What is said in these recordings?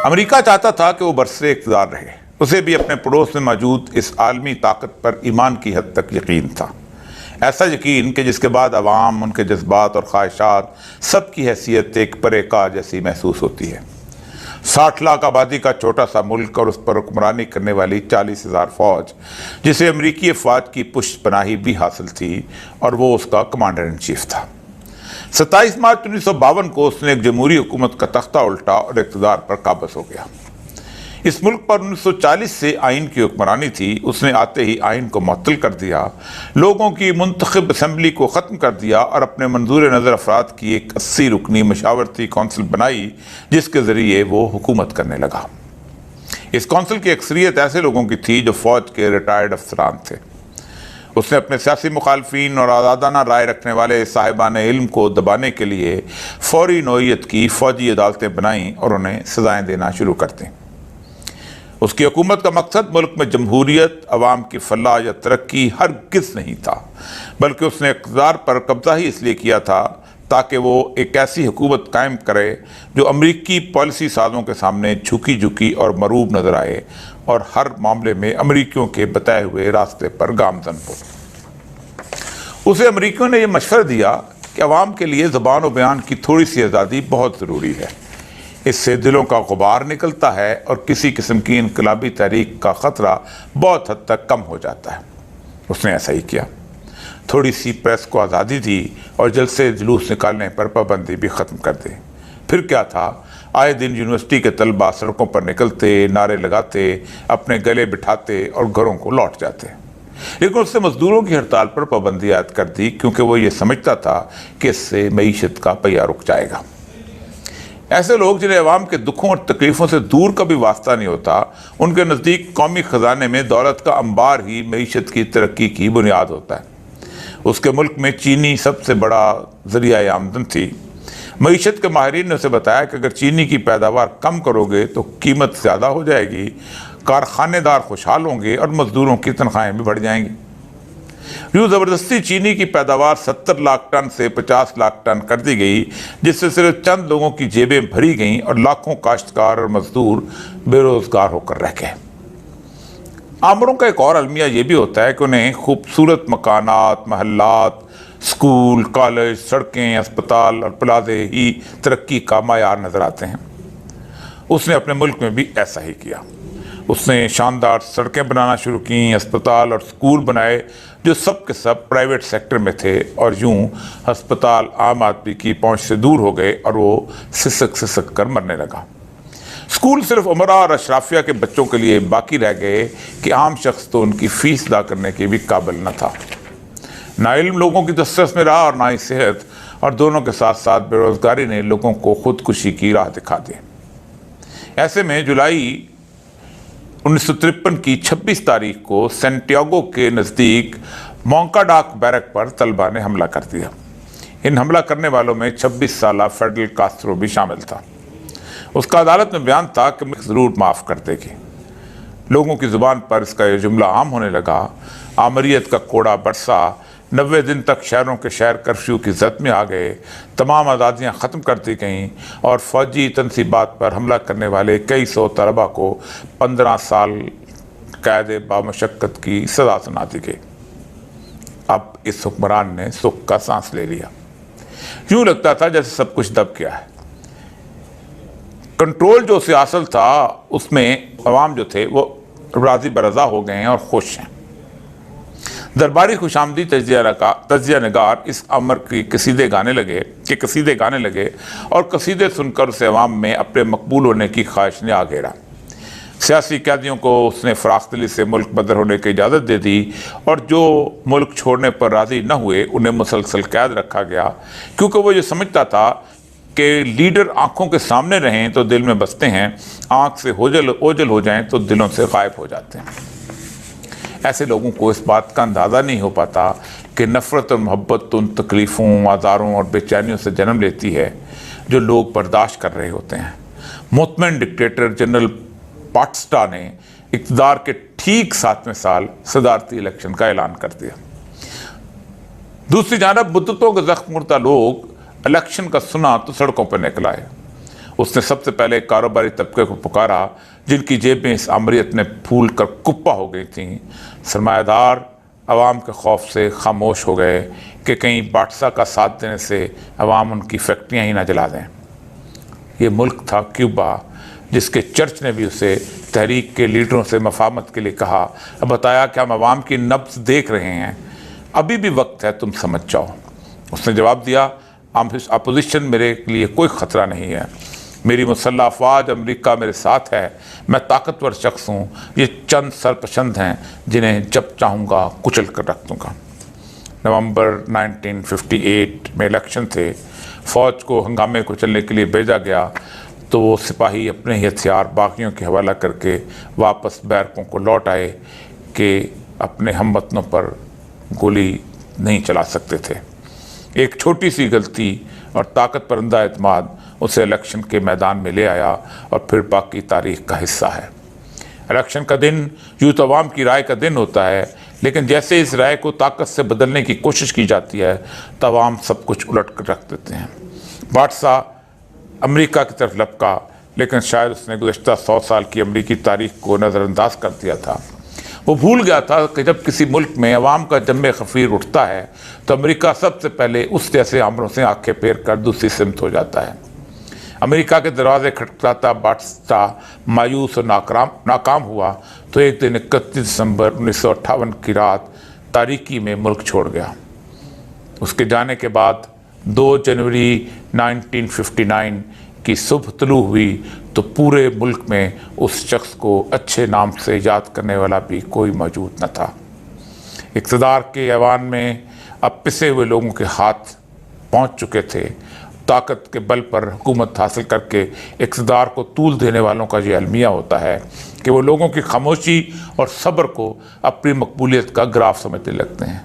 America चाहता था कि वो बरसरे इक़्तिदार रहे। उसे भी अपने पड़ोस में मौजूद इस आलमी ताकत पर ईमान की हद तक यकीन था। ऐसा यकीन कि जिसके बाद अवाम, उनके जज्बात और ख्वाहिशात सबकी हैसियत एक परेका जैसी महसूस होती है। 60 लाख आबादी का छोटा सा मुल्क और उस पर हुक्मरानी करने वाली 40,000 फौज, जिसे अमरीकी अफवाज की पुष्ट पनाही भी हासिल थी, और वो उसका कमांडर इन चीफ था। 27 मार्च 1952 को उसने एक जमहूरी हुकूमत का तख्ता उल्टा और इक़्तिदार पर काबज़ हो गया। इस मुल्क पर 1940 से आइन की हुक्मरानी थी। उसने आते ही आइन को मुअत्तल कर दिया, लोगों की मुंतखब असम्बली को ख़त्म कर दिया और अपने मंजूर नज़र अफराद की एक 80 रुकनी मशावरती कौंसिल बनाई, जिसके ज़रिए वो हुकूमत करने लगा। इस कौंसिल की अक्सरियत ऐसे लोगों की थी जो फ़ौज के रिटायर्ड अफसरान थे। उसने अपने सियासी मुखालफिन और आज़ादाना राय रखने वाले साहिबान इल्म को दबाने के लिए फौरी नौइयत की फ़ौजी अदालतें बनाईं और उन्हें सज़ाएँ देना शुरू कर दी। उसकी हुकूमत का मकसद मुल्क में जमहूरियत, अवाम की फलाह या तरक्की हरगिज़ नहीं था, बल्कि उसने इक़्तिदार पर कब्ज़ा ही इसलिए किया था ताकि वो एक ऐसी हुकूमत कायम करे जो अमरीकी पॉलिसी साज़ों के सामने झुकी झुकी और मरूब नज़र आए और हर मामले में अमरीकियों के बताए हुए रास्ते पर गामज़न हो। उसे अमरीकियों ने यह मशवरा दिया कि अवाम के लिए ज़ुबान और बयान की थोड़ी सी आज़ादी बहुत ज़रूरी है। इससे दिलों का गुबार निकलता है और किसी किस्म की इनकलाबी तहरीक का ख़तरा बहुत हद तक कम हो जाता है। उसने ऐसा ही किया। थोड़ी सी प्रेस को आज़ादी दी और जलसे जुलूस निकालने पर पाबंदी भी ख़त्म कर दी। फिर क्या था, आए दिन यूनिवर्सिटी के तलबा सड़कों पर निकलते, नारे लगाते, अपने गले बिठाते और घरों को लौट जाते। लेकिन उसने मजदूरों की हड़ताल पर पाबंदी आयद कर दी, क्योंकि वो ये समझता था कि इससे मईशत का पहिया रुक जाएगा। ऐसे लोग जिन्हें अवाम के दुखों और तकलीफ़ों से दूर का भी वास्ता नहीं होता, उनके नज़दीक कौमी ख़जाने में दौलत का अंबार ही मईशत की तरक्की की बुनियाद होता है। उसके मुल्क में चीनी सबसे बड़ा ज़रिया आमदन थी। मईशत के माहिरीन ने उसे बताया कि अगर चीनी की पैदावार कम करोगे तो कीमत ज़्यादा हो जाएगी, कारखानेदार खुशहाल होंगे और मज़दूरों की तनख्वाहें भी बढ़ जाएंगी। यूँ ज़बरदस्ती चीनी की पैदावार 70 लाख टन से 50 लाख टन कर दी गई, जिससे सिर्फ चंद लोगों की जेबें भरी गईं और लाखों काश्तकार और मजदूर बेरोज़गार होकर रह गए। आमरों का एक और अलमिया ये भी होता है कि उन्हें खूबसूरत मकानात, महल्लात, स्कूल, कॉलेज, सड़कें, अस्पताल और प्लाजे ही तरक्की का मायार नज़र आते हैं। उसने अपने मुल्क में भी ऐसा ही किया। उसने शानदार सड़कें बनाना शुरू की, अस्पताल और स्कूल बनाए जो सब के सब प्राइवेट सेक्टर में थे, और यूं अस्पताल आम आदमी की पहुंच से दूर हो गए और वो सिसक कर मरने लगा। स्कूल सिर्फ उमरा और अशराफिया के बच्चों के लिए बाकी रह गए कि आम शख्स तो उनकी फ़ीस अदा करने के भी काबिल न था। ना इल्म लोगों की दस्तरस में रहा और ना ही सेहत, और दोनों के साथ साथ बेरोज़गारी ने लोगों को खुदकुशी की राह दिखा दी। ऐसे में जुलाई 1953 की 26 तारीख को सेंटियागो के नज़दीक मोंकाडाक बैरक पर तलबा ने हमला कर दिया। इन हमला करने वालों में 26 साला फेडरल कास्ट्रो भी शामिल था। उसका अदालत में बयान था कि मैं ज़रूर माफ़ कर देगी। लोगों की ज़ुबान पर इसका यह जुमला आम होने लगा। आमरीत का कोड़ा बरसा। 90 दिन तक शहरों के शहर कर्फ्यू की जद में आ गए। तमाम आज़ादियाँ ख़त्म कर दी गईं और फ़ौजी तनसीबात पर हमला करने वाले कई सौ तलबा को 15 साल कैद बामशक्क़त की सज़ा सुना दी गई। अब इस हुक्मरान ने सुख का सांस ले लिया। यूँ लगता था जैसे सब कुछ दब गया है। कंट्रोल जो उसे हासिल था, उसमें अवाम जो थे वो राज़ी बरज़ा हो गए हैं और खुश हैं। दरबारी खुशामदी तजिया नगार इस अमर की कसीदे गाने लगे और कसीदे सुनकर उसे अवाम में अपने मकबूल होने की ख्वाहिश ने आगेरा। सियासी कैदियों को उसने फ़राख दिली से मुल्क बदर होने की इजाज़त दे दी, और जो मुल्क छोड़ने पर राज़ी न हुए उन्हें मुसलसल कैद रखा गया, क्योंकि वो ये समझता था कि लीडर आँखों के सामने रहें तो दिल में बसते हैं, आँख से ओझल हो जाएं तो दिलों से गायब हो जाते हैं। ऐसे लोगों को इस बात का अंदाज़ा नहीं हो पाता कि नफ़रत और मोहब्बत उन तकलीफ़ों, आज़ारों और बेचैनियों से जन्म लेती है जो लोग बर्दाश्त कर रहे होते हैं। मुतमईन डिक्टेटर जनरल पाटस्टा ने इक़्तिदार के ठीक 7वें साल सदारती इलेक्शन का ऐलान कर दिया। दूसरी जानब मुद्दतों के ज़ख्म मुर्दा लोग इलेक्शन का सुना तो सड़कों पर निकल आए। उसने सबसे पहले कारोबारी तबके को पुकारा जिनकी जेबें इस आमरीत ने फूल कर कुप्पा हो गई थीं। सरमायादार अवाम के खौफ से खामोश हो गए कि कहीं बादशाह का साथ देने से अवाम उनकी फैक्ट्रियाँ ही ना जला दें। ये मुल्क था क्यूबा, जिसके चर्च ने भी उसे तहरीक के लीडरों से मफाहमत के लिए कहा और बताया कि हम अवाम की नब्ज़ देख रहे हैं, अभी भी वक्त है, तुम समझ जाओ। उसने जवाब दिया, अपोजिशन मेरे लिए कोई ख़तरा नहीं है, मेरी मुसल्लह अफवाज अमरीका मेरे साथ है, मैं ताकतवर शख्स हूँ, ये चंद सरपसंद हैं जिन्हें जब चाहूँगा कुचल कर रख दूँगा। नवंबर 1958 में इलेक्शन थे। फ़ौज को हंगामे को चलने के लिए भेजा गया तो वो सिपाही अपने ही हथियार बाकियों के हवाला करके वापस बैरकों को लौट आए कि अपने हमवतनों पर गोली नहीं चला सकते थे। एक छोटी सी गलती और ताकत पर अंधा एतमाद उसे इलेक्शन के मैदान में ले आया और फिर बाकी तारीख का हिस्सा है। इलेक्शन का दिन यूँ तो अवाम की राय का दिन होता है, लेकिन जैसे इस राय को ताकत से बदलने की कोशिश की जाती है तो अवाम सब कुछ उलट कर रख देते हैं। बादशाह अमेरिका की तरफ लपका, लेकिन शायद उसने गुज़श्ता 100 साल की अमेरिकी तारीख को नज़रअंदाज कर दिया था। वो भूल गया था कि जब किसी मुल्क में अवाम का जम्मे खफीर उठता है तो अमेरिका सबसे पहले उस जैसे आमरों से आंखें फेर कर दूसरी सिमत हो जाता है। अमेरिका के दरवाजे खटखटाता बादशाह मायूस और नाकाम हुआ तो एक दिन 31 दिसंबर 1958 की रात तारीकी में मुल्क छोड़ गया। उसके जाने के बाद 2 जनवरी 1959 की सुबह तुलू हुई तो पूरे मुल्क में उस शख्स को अच्छे नाम से याद करने वाला भी कोई मौजूद न था। इक़्तिदार के ऐवान में अब पिसे हुए लोगों के हाथ पहुंच चुके थे। ताकत के बल पर हुकूमत हासिल करके इक़्तिदार को तूल देने वालों का ये अलमिया होता है कि वो लोगों की खामोशी और सब्र को अपनी मकबूलियत का ग्राफ समझने लगते हैं।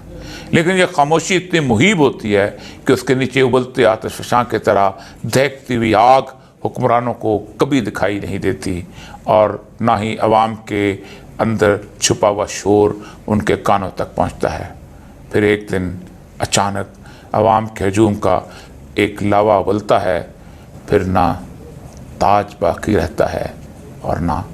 लेकिन यह खामोशी इतनी मुहीब होती है कि उसके नीचे उबलते आतिशफ़शां की तरह दहकती हुई आग हुक्मरानों को कभी दिखाई नहीं देती और ना ही अवाम के अंदर छुपा हुआ शोर उनके कानों तक पहुंचता है। फिर एक दिन अचानक अवाम के हजूम का एक लावा उबलता है, फिर ना ताज बाकी रहता है और ना